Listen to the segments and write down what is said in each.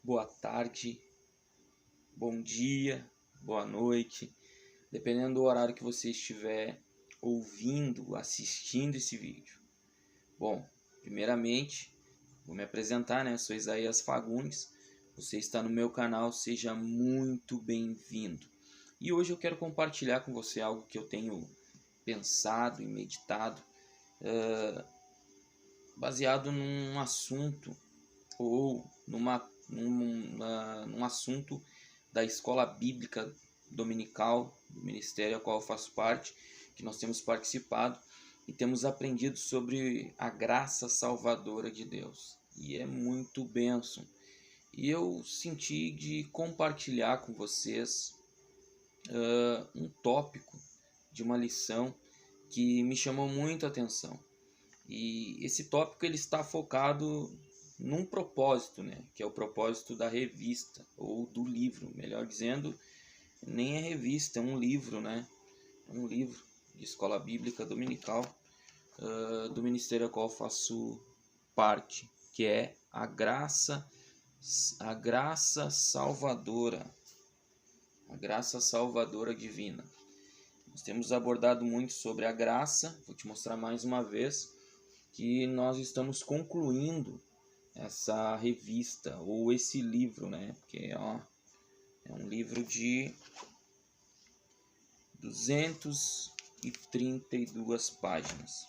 boa tarde, bom dia, boa noite, dependendo do horário que você estiver ouvindo, assistindo esse vídeo. Bom, primeiramente, vou me apresentar, né? Sou Isaías Fagundes, você está no meu canal, seja muito bem-vindo. E hoje eu quero compartilhar com você algo que eu tenho pensado e meditado, baseado num assunto ou num assunto da escola bíblica dominical do ministério ao qual eu faço parte, que nós temos participado e temos aprendido sobre a graça salvadora de Deus. E é muito bênção. E eu senti de compartilhar com vocês um tópico de uma lição que me chamou muito a atenção. E esse tópico ele está focado num propósito, né? Que é o propósito da revista, ou do livro, melhor dizendo, nem é revista, é um livro, né? É um livro de escola bíblica dominical do ministério ao qual eu faço parte, que é a graça salvadora, a graça salvadora divina. Nós temos abordado muito sobre a graça, vou te mostrar mais uma vez, que nós estamos concluindo essa revista ou esse livro, né? Porque é um livro de 232 páginas.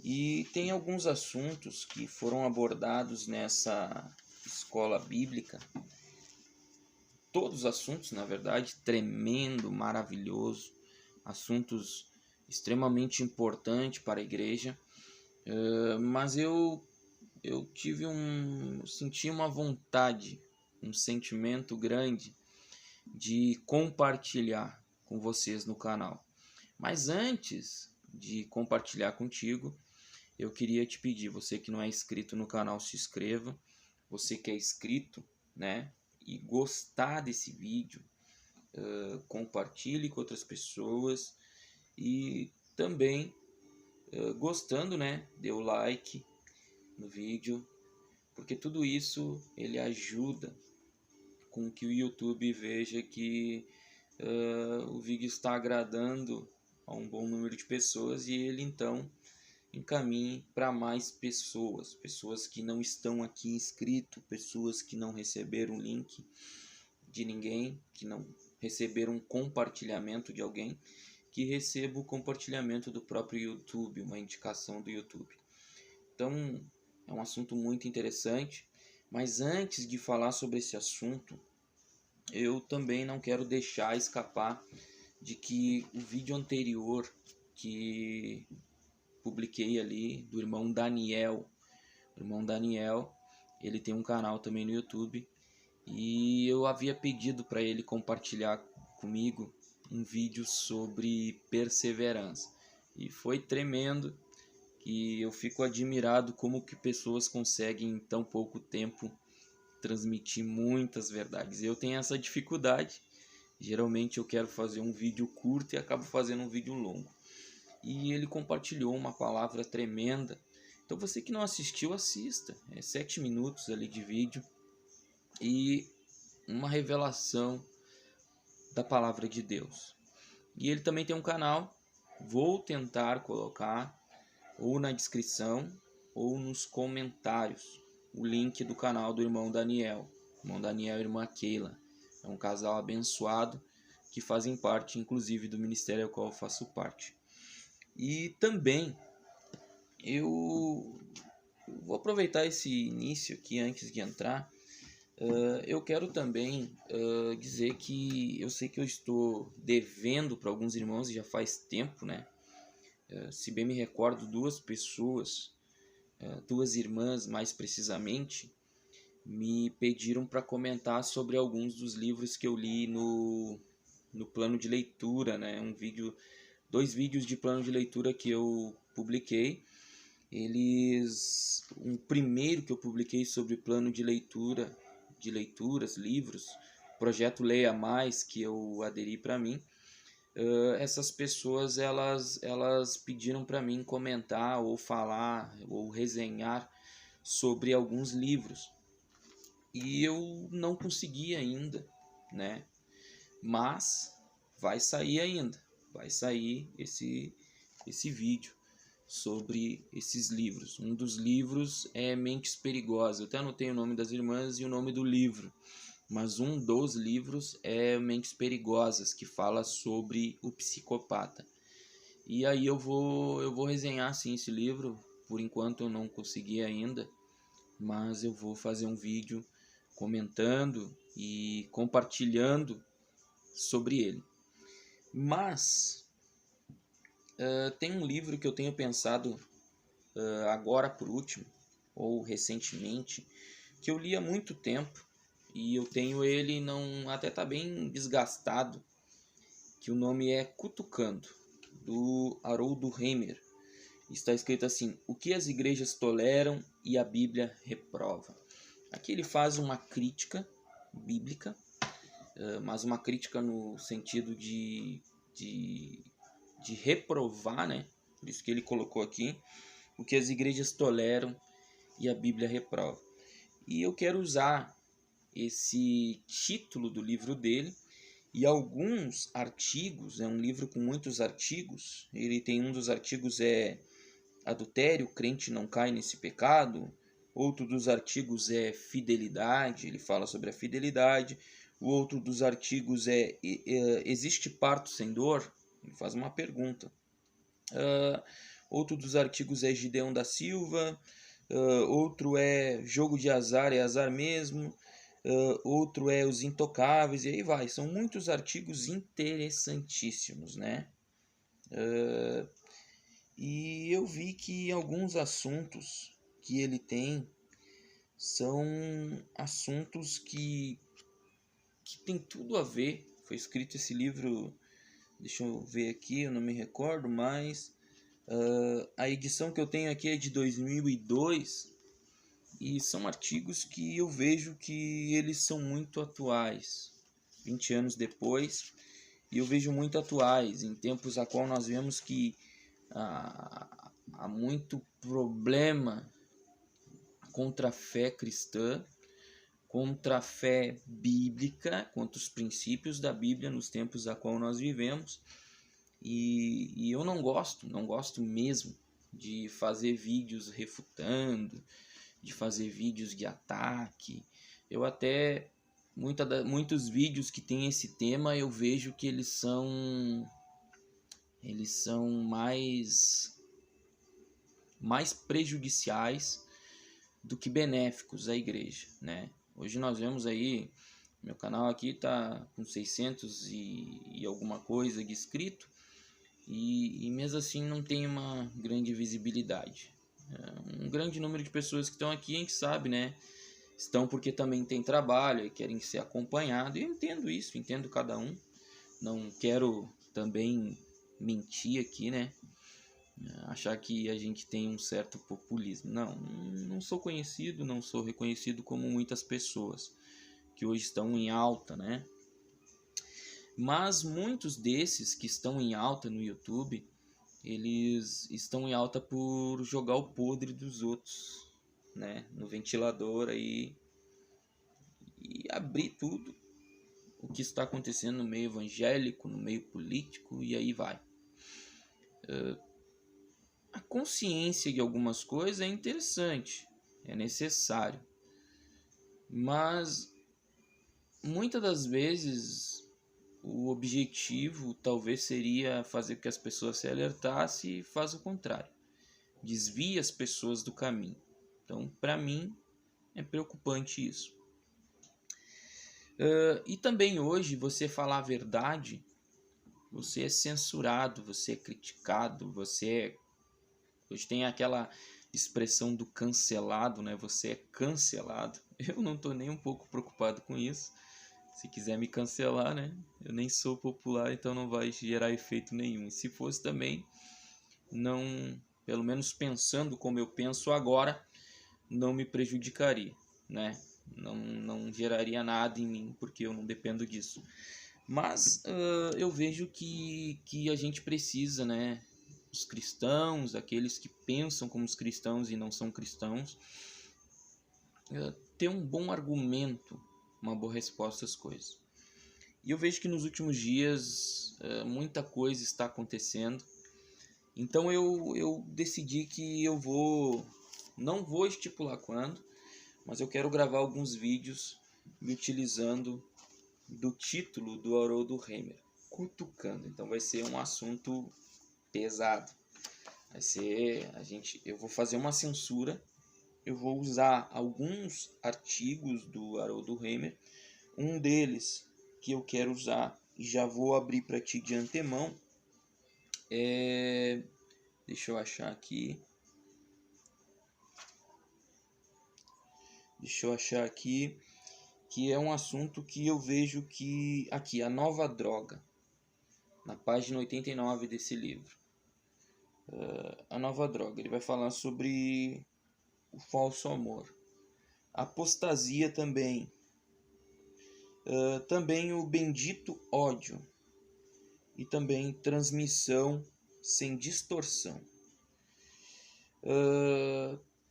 E tem alguns assuntos que foram abordados nessa escola bíblica. Todos os assuntos, na verdade, tremendo, maravilhoso, assuntos extremamente importantes para a igreja. Mas eu senti uma vontade, um sentimento grande de compartilhar com vocês no canal. Mas antes de compartilhar contigo, eu queria te pedir, você que não é inscrito no canal, se inscreva. Você que é inscrito, né, e gostar desse vídeo, compartilhe com outras pessoas. E também, gostando, né, dê o like no vídeo, porque tudo isso ele ajuda com que o YouTube veja que o vídeo está agradando a um bom número de pessoas e ele então encaminhe para mais pessoas, pessoas que não estão aqui inscritos, pessoas que não receberam link de ninguém, que não receberam um compartilhamento de alguém, que receba o compartilhamento do próprio YouTube, uma indicação do YouTube. Então, é um assunto muito interessante, mas antes de falar sobre esse assunto, eu também não quero deixar escapar de que o vídeo anterior que publiquei ali do irmão Daniel, ele tem um canal também no YouTube e eu havia pedido para ele compartilhar comigo um vídeo sobre perseverança e foi tremendo. E eu fico admirado como que pessoas conseguem em tão pouco tempo transmitir muitas verdades. Eu tenho essa dificuldade. Geralmente eu quero fazer um vídeo curto e acabo fazendo um vídeo longo. E ele compartilhou uma palavra tremenda. Então você que não assistiu, assista. É 7 minutos ali de vídeo. E uma revelação da palavra de Deus. E ele também tem um canal. Vou tentar colocar ou na descrição ou nos comentários o link do canal do irmão Daniel e irmã Keila. É um casal abençoado que fazem parte inclusive do ministério ao qual eu faço parte. E também eu vou aproveitar esse início aqui antes de entrar. Eu quero também dizer que eu sei que eu estou devendo para alguns irmãos e já faz tempo, né? Se bem me recordo, duas pessoas, duas irmãs mais precisamente, me pediram para comentar sobre alguns dos livros que eu li no plano de leitura, né? Dois vídeos de plano de leitura que eu publiquei. Um primeiro que eu publiquei sobre plano de leituras, livros, projeto Leia Mais, que eu aderi para mim. Essas pessoas elas pediram para mim comentar ou falar ou resenhar sobre alguns livros. e eu não consegui ainda, né? Mas vai sair ainda, vai sair esse vídeo sobre esses livros. Um dos livros é Mentes Perigosas. Eu até anotei o nome das irmãs e o nome do livro, mas um dos livros é Mentes Perigosas, que fala sobre o psicopata. E aí eu vou resenhar sim esse livro. Por enquanto eu não consegui ainda, mas eu vou fazer um vídeo comentando e compartilhando sobre ele. Mas tem um livro que eu tenho pensado agora por último, ou recentemente, que eu li há muito tempo, e eu tenho ele, não até tá bem desgastado, que o nome é Cutucando, do Haroldo Heimer. Está escrito assim: o que as igrejas toleram e a Bíblia reprova. Aqui ele faz uma crítica bíblica, mas uma crítica no sentido de reprovar, né? Por isso que ele colocou aqui: o que as igrejas toleram e a Bíblia reprova. E eu quero usar esse título do livro dele e alguns artigos. É um livro com muitos artigos. Ele tem um dos artigos é adultério, crente não cai nesse pecado. Outro dos artigos é fidelidade, ele fala sobre a fidelidade. O outro dos artigos é existe parto sem dor? Ele faz uma pergunta. Outro dos artigos é Gideão da Silva. Outro é jogo de azar, é azar mesmo. Outro é os intocáveis, e aí vai. São muitos artigos interessantíssimos, né? E eu vi que alguns assuntos que ele tem são assuntos que tem tudo a ver. Foi escrito esse livro, deixa eu ver aqui, eu não me recordo, mas a edição que eu tenho aqui é de 2002 e são artigos que eu vejo que eles são muito atuais, 20 anos depois, e eu vejo muito atuais, em tempos a qual nós vemos que há muito problema contra a fé cristã, contra a fé bíblica, contra os princípios da Bíblia nos tempos a qual nós vivemos. E eu não gosto mesmo de fazer vídeos refutando, de fazer vídeos de ataque. Eu até, muitos vídeos que tem esse tema, eu vejo que eles são mais prejudiciais do que benéficos à igreja, né? Hoje nós vemos aí, meu canal aqui tá com 600 e alguma coisa de inscrito, e mesmo assim não tem uma grande visibilidade. Um grande número de pessoas que estão aqui, a gente sabe, né? Estão porque também tem trabalho e querem ser acompanhados. Eu entendo isso, entendo cada um. Não quero também mentir aqui, né? Achar que a gente tem um certo populismo. Não sou conhecido, não sou reconhecido como muitas pessoas que hoje estão em alta, né? Mas muitos desses que estão em alta no YouTube, eles estão em alta por jogar o podre dos outros, né? No ventilador aí e abrir tudo o que está acontecendo no meio evangélico, no meio político e aí vai. A consciência de algumas coisas é interessante, é necessário, mas muitas das vezes o objetivo talvez seria fazer com que as pessoas se alertassem e faz o contrário, desvia as pessoas do caminho. Então, para mim, é preocupante isso. E também hoje, você falar a verdade, você é censurado, você é criticado, hoje tem aquela expressão do cancelado, né? Você é cancelado. Eu não estou nem um pouco preocupado com isso. Se quiser me cancelar, né? Eu nem sou popular, então não vai gerar efeito nenhum. E se fosse também, não, pelo menos pensando como eu penso agora, não me prejudicaria, né? Não geraria nada em mim, porque eu não dependo disso. Mas eu vejo que a gente precisa, né? Os cristãos, aqueles que pensam como os cristãos e não são cristãos, ter um bom argumento, uma boa resposta às coisas. E eu vejo que nos últimos dias muita coisa está acontecendo. Então eu decidi que não vou estipular quando, mas eu quero gravar alguns vídeos me utilizando do título do Haroldo Reimer, Cutucando. Então vai ser um assunto pesado. Eu vou fazer uma censura. Eu vou usar alguns artigos do Haroldo Reimer. Um deles que eu quero usar e já vou abrir para ti de antemão deixa eu achar aqui. Que é um assunto que eu vejo que aqui, a nova droga, na página 89 desse livro. A nova droga, ele vai falar sobre o falso amor, apostasia também, também o bendito ódio e também transmissão sem distorção.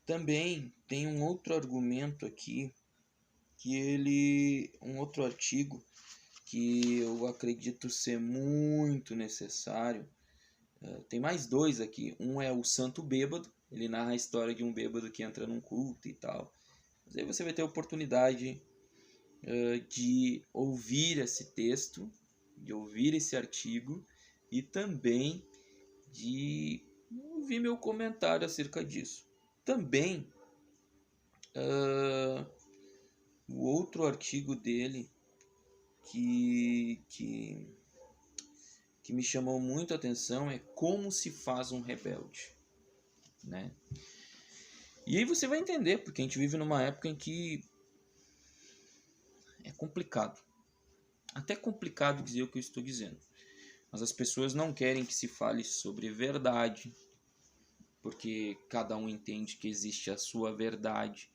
Também tem um outro argumento aqui, um outro artigo que eu acredito ser muito necessário. Tem mais dois aqui. Um é o Santo Bêbado. Ele narra a história de um bêbado que entra num culto e tal. Mas aí você vai ter a oportunidade de ouvir esse texto, de ouvir esse artigo e também de ouvir meu comentário acerca disso. Também o outro artigo dele que me chamou muito a atenção é Como se faz um rebelde, né? E aí você vai entender, porque a gente vive numa época em que é complicado. Até complicado dizer o que eu estou dizendo. Mas as pessoas não querem que se fale sobre verdade, porque cada um entende que existe a sua verdade.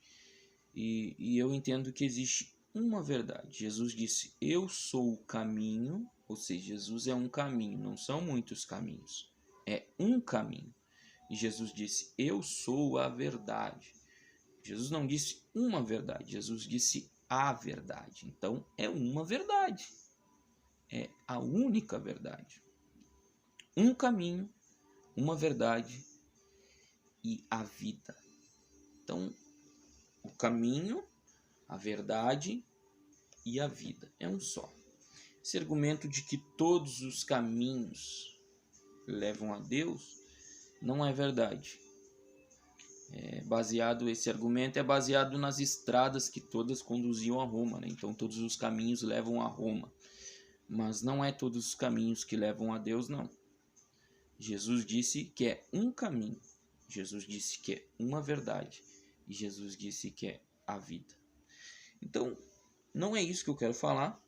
E eu entendo que existe uma verdade. Jesus disse, eu sou o caminho, ou seja, Jesus é um caminho, não são muitos caminhos, é um caminho. E Jesus disse, eu sou a verdade. Jesus não disse uma verdade, Jesus disse a verdade. Então é uma verdade, é a única verdade. Um caminho, uma verdade e a vida. Então, o caminho, a verdade e a vida é um só. Esse argumento de que todos os caminhos levam a Deus não é verdade. Esse argumento é baseado nas estradas que todas conduziam a Roma, né? Então todos os caminhos levam a Roma. Mas não é todos os caminhos que levam a Deus, não. Jesus disse que é um caminho. Jesus disse que é uma verdade. E Jesus disse que é a vida. Então, não é isso que eu quero falar,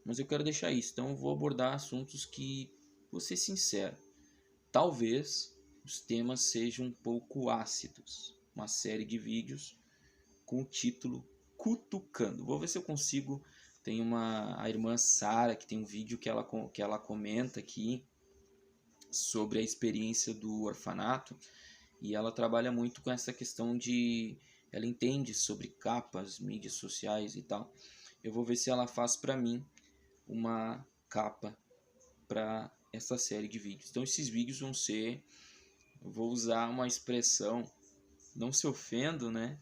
mas eu quero deixar isso. Então, eu vou abordar assuntos que, vou ser sincero, talvez os temas sejam um pouco ácidos. Uma série de vídeos com o título Cutucando. Vou ver se eu consigo. Tem a irmã Sara, que tem um vídeo que ela comenta aqui sobre a experiência do orfanato. E ela trabalha muito com essa questão de... Ela entende sobre capas, mídias sociais e tal. Eu vou ver se ela faz para mim uma capa para essa série de vídeos. Então esses vídeos vão ser... Eu vou usar uma expressão, não se ofendo, né?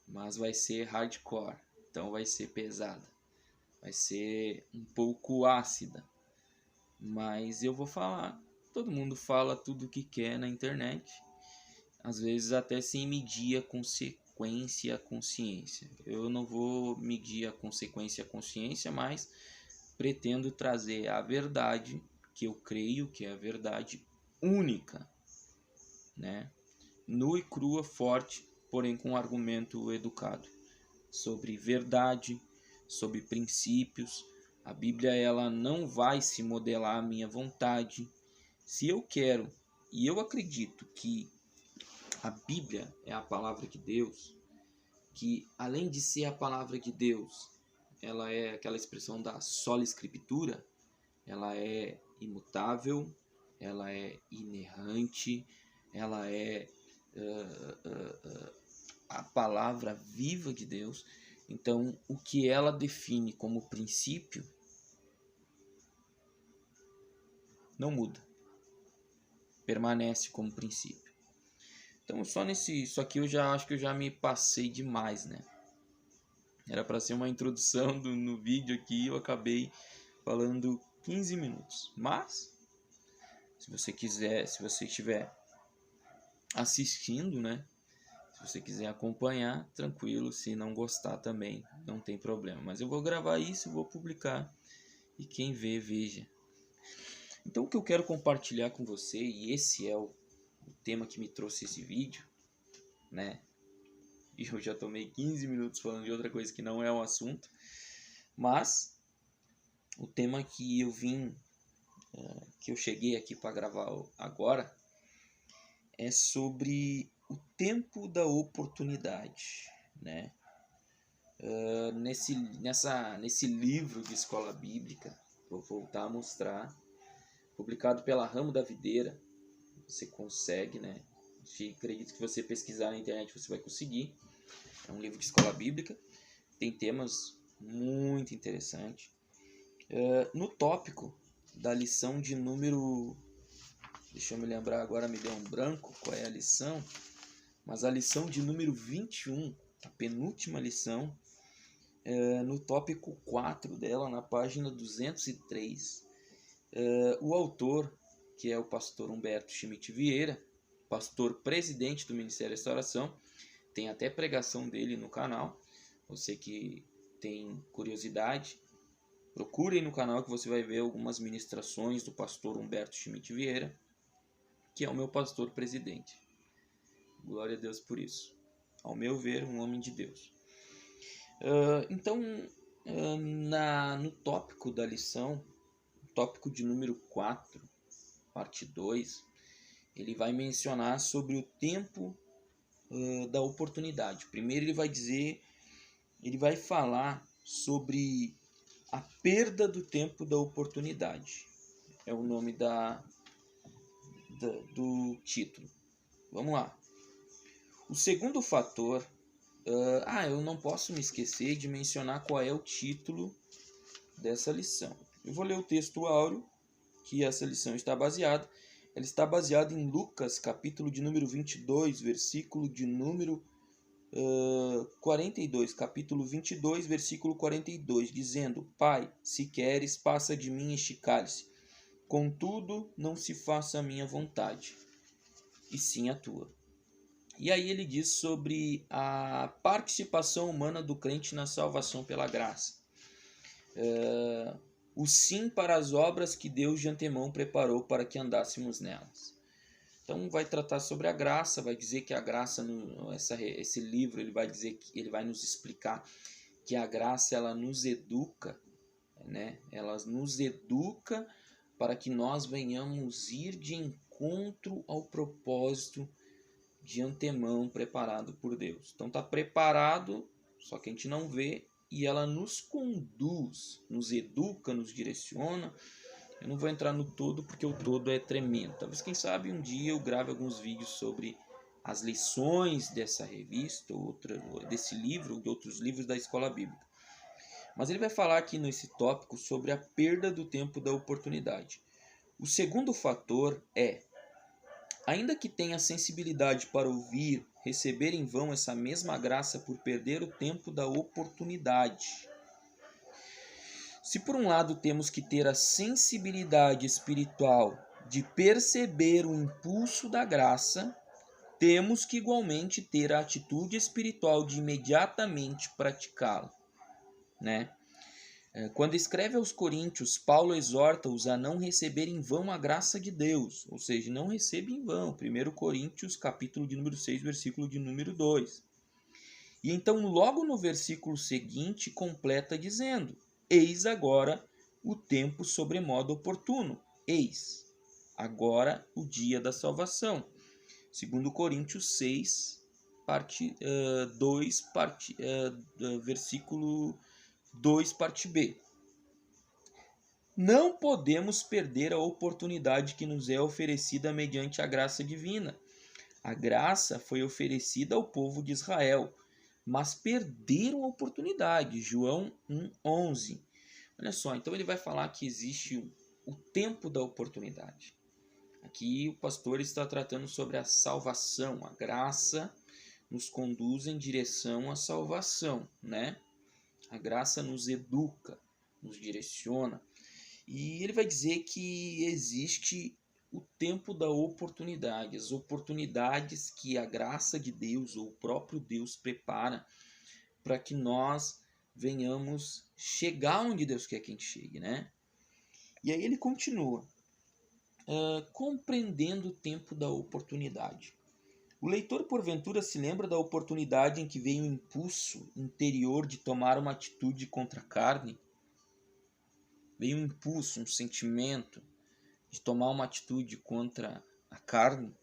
Mas vai ser hardcore. Então vai ser pesada. Vai ser um pouco ácida. Mas eu vou falar. Todo mundo fala tudo o que quer na internet. Às vezes até sem medir a consequência e a consciência. Eu não vou medir a consequência e a consciência, mas pretendo trazer a verdade, que eu creio que é a verdade única, né? Nua e crua, forte, porém com um argumento educado. Sobre verdade, sobre princípios. A Bíblia ela não vai se modelar à minha vontade. Se eu quero, e eu acredito que a Bíblia é a palavra de Deus, que além de ser a palavra de Deus, ela é aquela expressão da sola escritura, ela é imutável, ela é inerrante, ela é a palavra viva de Deus. Então, o que ela define como princípio não muda, permanece como princípio. Então, isso aqui eu já acho que eu já me passei demais, né? Era para ser uma introdução no vídeo aqui, eu acabei falando 15 minutos. Mas, se você quiser, se você estiver assistindo, né? Se você quiser acompanhar, tranquilo. Se não gostar também, não tem problema. Mas eu vou gravar isso, vou publicar. E quem vê, veja. Então o que eu quero compartilhar com você, e esse é o tema que me trouxe esse vídeo, né? E eu já tomei 15 minutos falando de outra coisa que não é um assunto. Mas o tema que eu que eu cheguei aqui para gravar agora, é sobre o tempo da oportunidade, né? Nesse livro de escola bíblica, vou voltar a mostrar, publicado pela Ramo da Videira, você consegue, né? Acredito que você pesquisar na internet você vai conseguir. É um livro de escola bíblica, tem temas muito interessantes. No tópico da lição de número... Deixa eu me lembrar agora, me deu um branco qual é a lição. Mas a lição de número 21, a penúltima lição, no tópico 4 dela, na página 203, o autor, que é o pastor Humberto Schmidt Vieira, pastor presidente do Ministério da Restauração, tem até pregação dele no canal. Você que tem curiosidade, procure no canal que você vai ver algumas ministrações do pastor Humberto Schmidt Vieira, que é o meu pastor presidente. Glória a Deus por isso. Ao meu ver, um homem de Deus. Então, no tópico da lição, tópico de número 4, parte 2, ele vai mencionar sobre o tempo da oportunidade. Primeiro ele vai falar sobre a perda do tempo da oportunidade. É o nome do título. Vamos lá. O segundo fator... eu não posso me esquecer de mencionar qual é o título dessa lição. Eu vou ler o texto áureo que essa lição está baseada. Ela está baseada em Lucas, capítulo de número 22, versículo de número 42. Capítulo 22, versículo 42, dizendo: Pai, se queres, passa de mim este cálice. Contudo, não se faça a minha vontade, e sim a tua. E aí ele diz sobre a participação humana do crente na salvação pela graça. O sim para as obras que Deus de antemão preparou para que andássemos nelas. Então vai tratar sobre a graça, vai dizer que a graça, esse livro ele vai dizer que ele vai nos explicar que a graça ela nos educa, né? Ela nos educa para que nós venhamos ir de encontro ao propósito de antemão preparado por Deus. Então está preparado, só que a gente não vê, e ela nos conduz, nos educa, nos direciona. Eu não vou entrar no todo porque o todo é tremendo. Talvez, quem sabe, um dia eu grave alguns vídeos sobre as lições dessa revista, desse livro, de outros livros da escola bíblica. Mas ele vai falar aqui nesse tópico sobre a perda do tempo da oportunidade. O segundo fator é: ainda que tenha sensibilidade para ouvir, receber em vão essa mesma graça por perder o tempo da oportunidade. Se por um lado temos que ter a sensibilidade espiritual de perceber o impulso da graça, temos que igualmente ter a atitude espiritual de imediatamente praticá-la, né? Quando escreve aos Coríntios, Paulo exorta-os a não receber em vão a graça de Deus, ou seja, não recebe em vão. 1 Coríntios, capítulo de número 6, versículo de número 2. E então, logo no versículo seguinte, completa dizendo: Eis agora o tempo sobremodo oportuno. Eis agora o dia da salvação. 2 Coríntios 6, parte 2, versículo 2, parte B. Não podemos perder a oportunidade que nos é oferecida mediante a graça divina. A graça foi oferecida ao povo de Israel, mas perderam a oportunidade. João 1,11. Olha só, então ele vai falar que existe o tempo da oportunidade. Aqui o pastor está tratando sobre a salvação. A graça nos conduz em direção à salvação, né? A graça nos educa, nos direciona. E ele vai dizer que existe o tempo da oportunidade, as oportunidades que a graça de Deus ou o próprio Deus prepara para que nós venhamos chegar onde Deus quer que a gente chegue, né? E aí ele continua, compreendendo o tempo da oportunidade. O leitor, porventura, se lembra da oportunidade em que veio o impulso interior de tomar uma atitude contra a carne? Veio um impulso, um sentimento de tomar uma atitude contra a carne,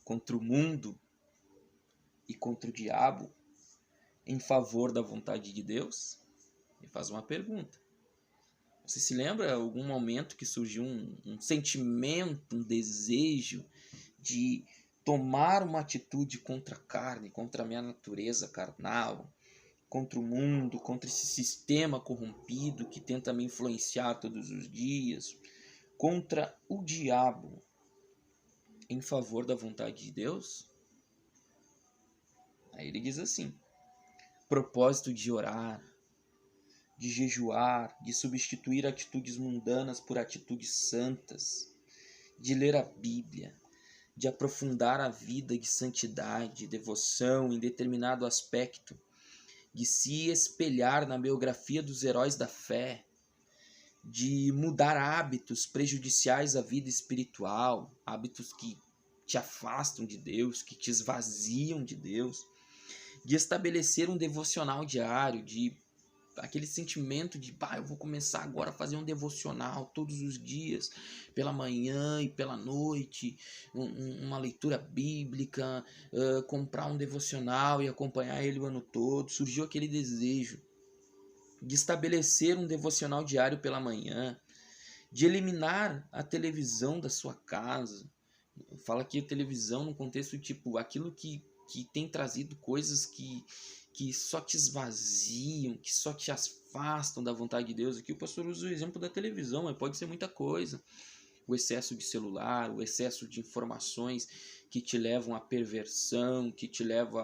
contra o mundo e contra o diabo, em favor da vontade de Deus? Ele faz uma pergunta. Você se lembra algum momento que surgiu um sentimento, um desejo de tomar uma atitude contra a carne, contra a minha natureza carnal, contra o mundo, contra esse sistema corrompido que tenta me influenciar todos os dias, contra o diabo, em favor da vontade de Deus? Aí ele diz assim: propósito de orar, de jejuar, de substituir atitudes mundanas por atitudes santas, de ler a Bíblia, de aprofundar a vida de santidade, devoção em determinado aspecto, de se espelhar na biografia dos heróis da fé, de mudar hábitos prejudiciais à vida espiritual, hábitos que te afastam de Deus, que te esvaziam de Deus, de estabelecer um devocional diário, de aquele sentimento de, eu vou começar agora a fazer um devocional todos os dias, pela manhã e pela noite, uma leitura bíblica, comprar um devocional e acompanhar ele o ano todo. Surgiu aquele desejo de estabelecer um devocional diário pela manhã, de eliminar a televisão da sua casa. Fala aqui a televisão no contexto tipo aquilo que tem trazido coisas que só te esvaziam, que só te afastam da vontade de Deus. Aqui o pastor usa o exemplo da televisão, mas pode ser muita coisa. O excesso de celular, o excesso de informações que te levam à perversão, que te levam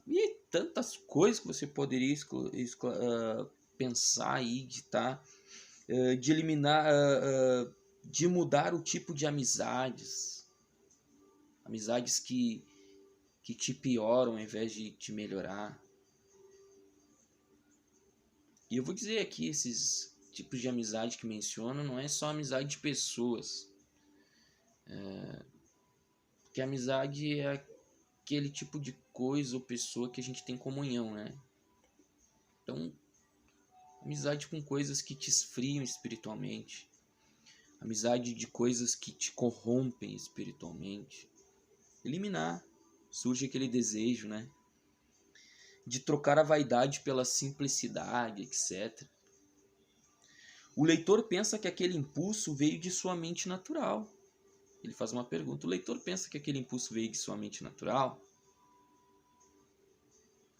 e tantas coisas que você poderia pensar aí, de eliminar, de mudar o tipo de amizades. Amizades que te pioram ao invés de te melhorar. E eu vou dizer aqui, esses tipos de amizade que menciono, não é só amizade de pessoas. Porque amizade é aquele tipo de coisa ou pessoa que a gente tem comunhão, né? Então, amizade com coisas que te esfriam espiritualmente. Amizade de coisas que te corrompem espiritualmente. Eliminar. Surge aquele desejo, né? De trocar a vaidade pela simplicidade, etc. O leitor pensa que aquele impulso veio de sua mente natural. Ele faz uma pergunta. O leitor pensa que aquele impulso veio de sua mente natural?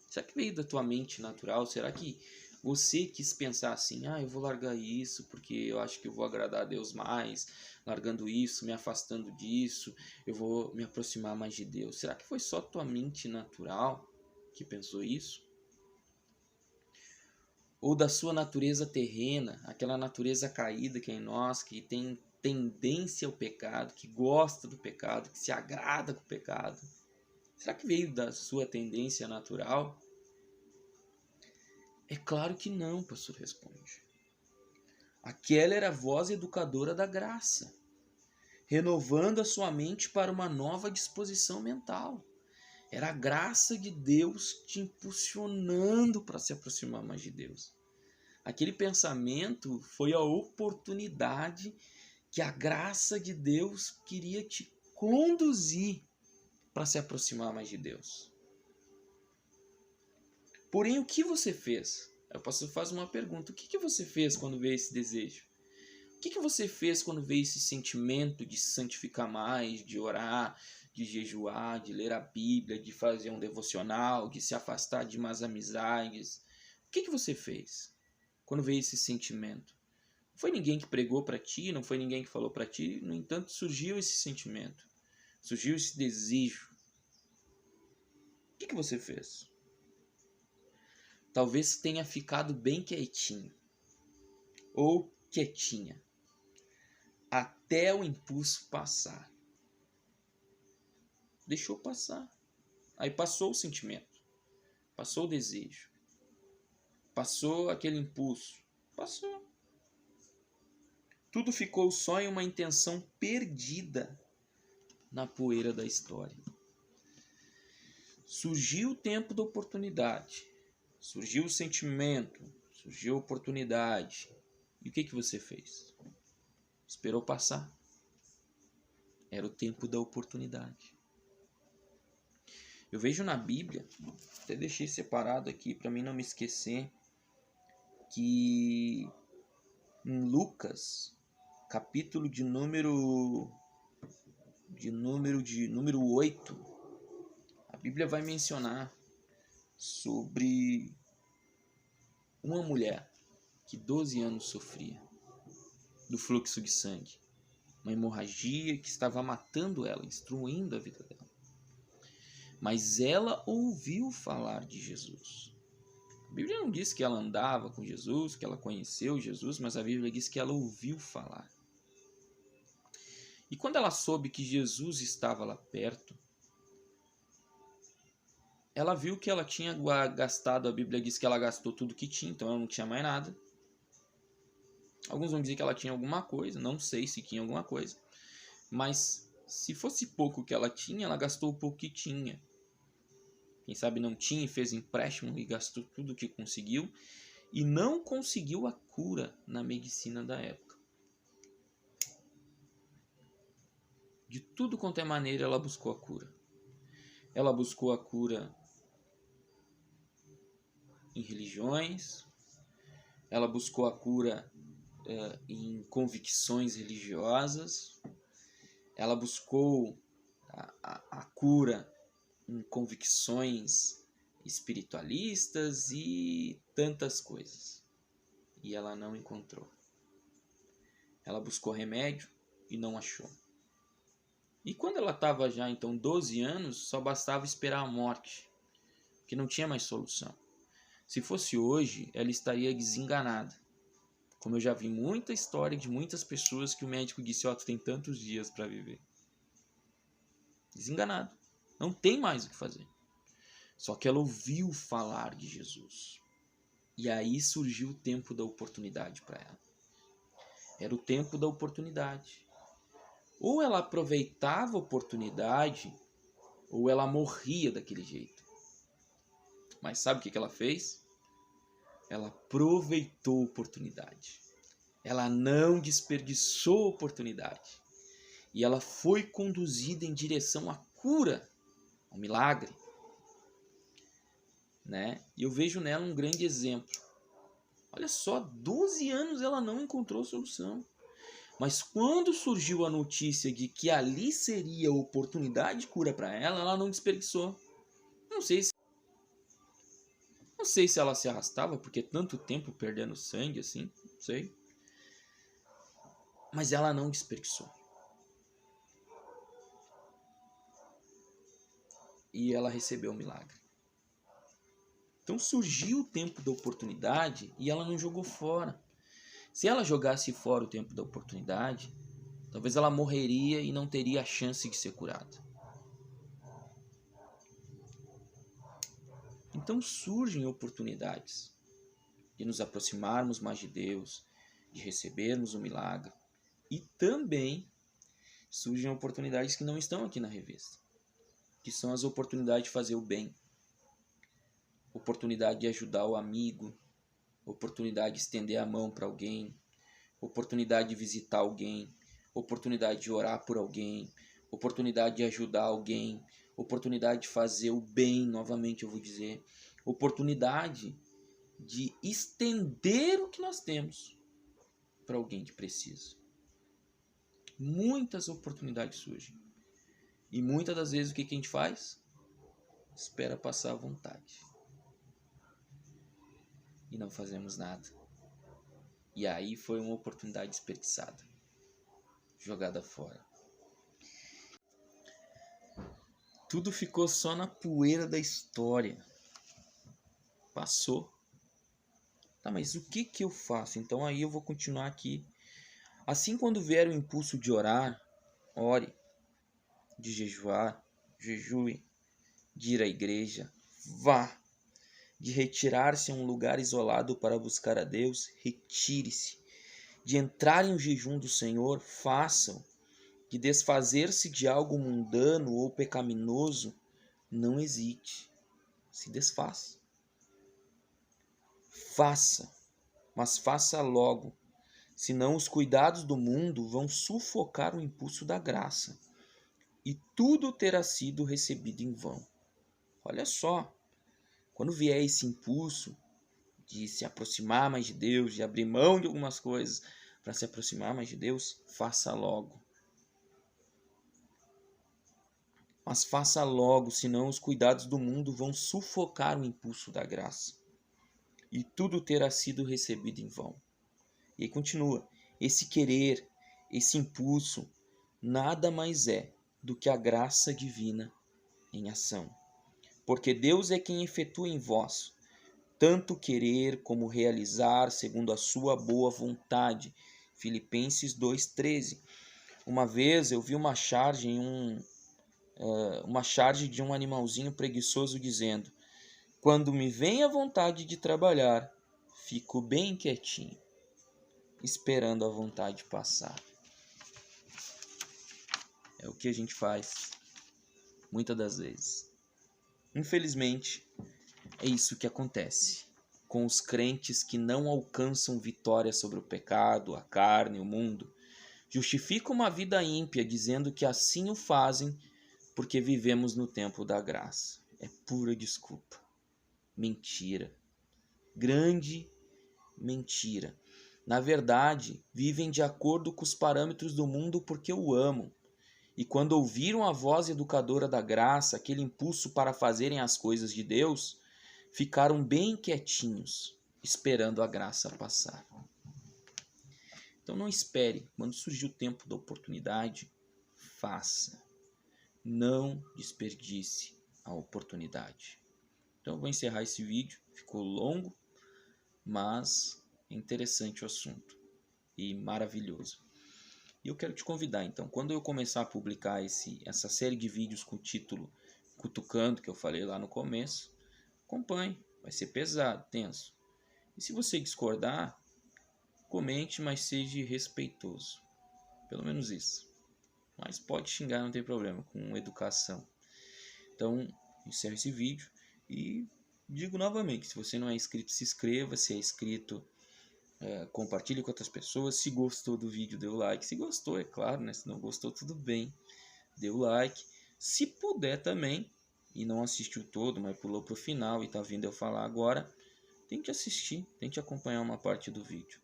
Será que veio da tua mente natural? Será que você quis pensar assim, eu vou largar isso porque eu acho que eu vou agradar a Deus mais, largando isso, me afastando disso, eu vou me aproximar mais de Deus. Será que foi só tua mente natural que pensou isso? Ou da sua natureza terrena, aquela natureza caída que é em nós, que tem tendência ao pecado, que gosta do pecado, que se agrada com o pecado? Será que veio da sua tendência natural? É claro que não, o pastor responde. Aquela era a voz educadora da graça, renovando a sua mente para uma nova disposição mental. Era a graça de Deus te impulsionando para se aproximar mais de Deus. Aquele pensamento foi a oportunidade que a graça de Deus queria te conduzir para se aproximar mais de Deus. Porém, o que você fez? Eu posso fazer uma pergunta. O que você fez quando veio esse desejo? O que você fez quando veio esse sentimento de se santificar mais, de orar, de jejuar, de ler a Bíblia, de fazer um devocional, de se afastar de más amizades? O que você fez quando veio esse sentimento? Não foi ninguém que pregou para ti, não foi ninguém que falou para ti, no entanto surgiu esse sentimento, surgiu esse desejo. O que você fez? Talvez tenha ficado bem quietinho, ou quietinha, até o impulso passar. Deixou passar. Aí passou o sentimento, passou o desejo, passou aquele impulso, passou. Tudo ficou só em uma intenção perdida na poeira da história. Surgiu o tempo da oportunidade, surgiu o sentimento, surgiu a oportunidade. E o que você fez? Esperou passar. Era o tempo da oportunidade. Eu vejo na Bíblia, até deixei separado aqui para mim não me esquecer, que em Lucas, capítulo de número 8, a Bíblia vai mencionar sobre uma mulher que 12 anos sofria do fluxo de sangue, uma hemorragia que estava matando ela, destruindo a vida dela. Mas ela ouviu falar de Jesus. A Bíblia não diz que ela andava com Jesus, que ela conheceu Jesus, mas a Bíblia diz que ela ouviu falar. E quando ela soube que Jesus estava lá perto, ela viu que ela tinha gastado, a Bíblia diz que ela gastou tudo que tinha, então ela não tinha mais nada. Alguns vão dizer que ela tinha alguma coisa, não sei se tinha alguma coisa, mas se fosse pouco que ela tinha, ela gastou o pouco que tinha. Quem sabe não tinha e fez empréstimo e gastou tudo que conseguiu e não conseguiu a cura na medicina da época. De tudo quanto é maneira ela buscou a cura. Ela buscou a cura em religiões, ela buscou a cura em convicções religiosas, ela buscou a cura em convicções espiritualistas e tantas coisas. E ela não encontrou. Ela buscou remédio e não achou. E quando ela estava já, então, 12 anos, só bastava esperar a morte, que não tinha mais solução. Se fosse hoje, ela estaria desenganada. Como eu já vi muita história de muitas pessoas que o médico disse, tu tem tantos dias para viver. Desenganado. Não tem mais o que fazer. Só que ela ouviu falar de Jesus. E aí surgiu o tempo da oportunidade para ela. Era o tempo da oportunidade. Ou ela aproveitava a oportunidade, ou ela morria daquele jeito. Mas sabe o que ela fez? Ela aproveitou a oportunidade. Ela não desperdiçou a oportunidade. E ela foi conduzida em direção à cura, ao milagre. Né? E eu vejo nela um grande exemplo. Olha só, 12 anos ela não encontrou solução. Mas quando surgiu a notícia de que ali seria a oportunidade de cura para ela, ela não desperdiçou. Não sei se ela se arrastava, porque tanto tempo perdendo sangue assim, não sei. Mas ela não desperdiçou. E ela recebeu o milagre. Então surgiu o tempo da oportunidade e ela não jogou fora. Se ela jogasse fora o tempo da oportunidade, talvez ela morreria e não teria a chance de ser curada. Então surgem oportunidades de nos aproximarmos mais de Deus, de recebermos o milagre. E também surgem oportunidades que não estão aqui na revista, que são as oportunidades de fazer o bem, oportunidade de ajudar o amigo, oportunidade de estender a mão para alguém, oportunidade de visitar alguém, oportunidade de orar por alguém, oportunidade de ajudar alguém, oportunidade de fazer o bem, novamente eu vou dizer, oportunidade de estender o que nós temos. para alguém que precisa. Muitas oportunidades surgem. E muitas das vezes o que a gente faz? Espera passar a vontade. E não fazemos nada. E aí foi uma oportunidade desperdiçada. Jogada fora. Tudo ficou só na poeira da história. Passou. Tá, mas o que eu faço? Então aí eu vou continuar aqui. Assim, quando vier o impulso de orar, ore. De jejuar, jejue. De ir à igreja, vá. De retirar-se a um lugar isolado para buscar a Deus, retire-se. De entrar em um jejum do Senhor, faça-o. De desfazer-se de algo mundano ou pecaminoso, não hesite. Se desfaça. Faça, mas faça logo, senão os cuidados do mundo vão sufocar o impulso da graça, e tudo terá sido recebido em vão. Olha só, quando vier esse impulso de se aproximar mais de Deus, de abrir mão de algumas coisas para se aproximar mais de Deus, faça logo. Mas faça logo, senão os cuidados do mundo vão sufocar o impulso da graça, e tudo terá sido recebido em vão. E aí continua, esse querer, esse impulso, nada mais é do que a graça divina em ação. Porque Deus é quem efetua em vós, tanto querer como realizar segundo a sua boa vontade. Filipenses 2,13. Uma vez eu vi uma charge de um animalzinho preguiçoso dizendo: quando me vem a vontade de trabalhar, fico bem quietinho, esperando a vontade passar. É o que a gente faz muitas das vezes. Infelizmente, é isso que acontece com os crentes que não alcançam vitória sobre o pecado, a carne, o mundo. Justificam uma vida ímpia dizendo que assim o fazem porque vivemos no tempo da graça. É pura desculpa. Mentira. Grande mentira. Na verdade, vivem de acordo com os parâmetros do mundo porque o amam. E quando ouviram a voz educadora da graça, aquele impulso para fazerem as coisas de Deus, ficaram bem quietinhos, esperando a graça passar. Então não espere. Quando surgir o tempo da oportunidade, faça. Não desperdice a oportunidade. Então eu vou encerrar esse vídeo. Ficou longo, mas é interessante o assunto e maravilhoso. E eu quero te convidar, então, quando eu começar a publicar essa série de vídeos com o título Cutucando, que eu falei lá no começo, acompanhe, vai ser pesado, tenso. E se você discordar, comente, mas seja respeitoso. Pelo menos isso. Mas pode xingar, não tem problema, com educação. Então, encerro esse vídeo e digo novamente, se você não é inscrito, se inscreva. Se é inscrito, compartilhe com outras pessoas. Se gostou do vídeo, dê o like. Se gostou, é claro, né? Se não gostou, tudo bem. Dê o like. Se puder também, e não assistiu todo, mas pulou para o final e está vindo eu falar agora, tente assistir, tente acompanhar uma parte do vídeo.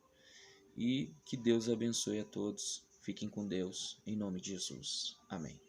E que Deus abençoe a todos. Fiquem com Deus, em nome de Jesus. Amém.